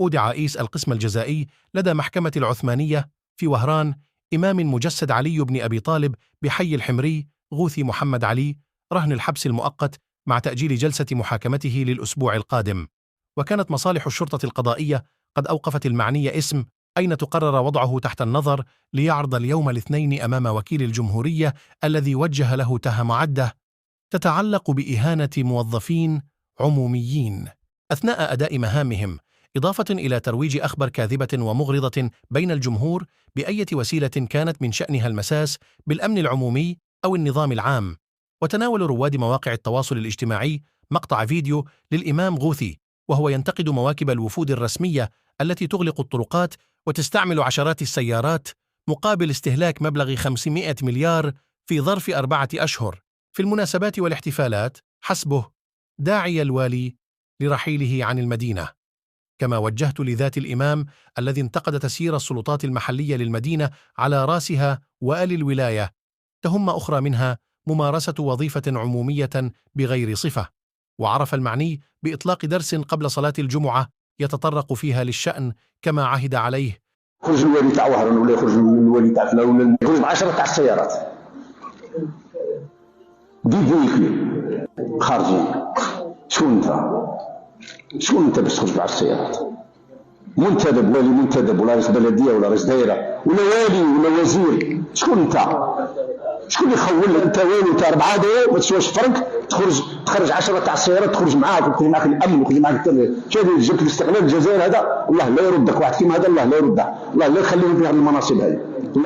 أودع رئيس القسم الجزائي لدى محكمة العثمانية في وهران إمام مجسد علي بن أبي طالب بحي الحمري غوثي محمد علي رهن الحبس المؤقت مع تأجيل جلسة محاكمته للأسبوع القادم. وكانت مصالح الشرطة القضائية قد أوقفت المعني اسم أين تقرر وضعه تحت النظر ليعرض اليوم الاثنين أمام وكيل الجمهورية الذي وجه له تهم عدة تتعلق بإهانة موظفين عموميين أثناء أداء مهامهم، إضافة إلى ترويج أخبار كاذبة ومغرضة بين الجمهور بأية وسيلة كانت من شأنها المساس بالأمن العمومي أو النظام العام. وتناول رواد مواقع التواصل الاجتماعي مقطع فيديو للإمام غوثي وهو ينتقد مواكب الوفود الرسمية التي تغلق الطرقات وتستعمل عشرات السيارات مقابل استهلاك مبلغ 500 مليار في ظرف 4 أشهر في المناسبات والاحتفالات حسبه، داعي الوالي لرحيله عن المدينة. كما وجهت لذات الإمام الذي انتقد تسيير السلطات المحلية للمدينة على رأسها وآل الولاية تهمة أخرى منها ممارسة وظيفة عمومية بغير صفة. وعرف المعني بإطلاق درس قبل صلاة الجمعة يتطرق فيها للشأن كما عهد عليه. يخرج الوالي تاع وهران ولا يخرج الوالي تاع فلان ولا يخرج ب10 تاع السيارات ديديكلي خارجين. شكون انت باش تخرج ب10 السيارات؟ منتدب، والي منتدب ولا رئيس بلديه ولا رئيس دائره ولا والي ولا وزير؟ شكون انت؟ شكون اللي يخول انت والي تاع 4 دقائق ما تسواش فرنك تخرج 10 تاع السيارات تخرج معاك وتخرج معاك الامن وتخرج معاك شادي جبت الاستقلال الجزائر هذا الله لا يردك، واحد كيما هذا الله لا يرده، الله لا يخليه في هذه المناصب هذه.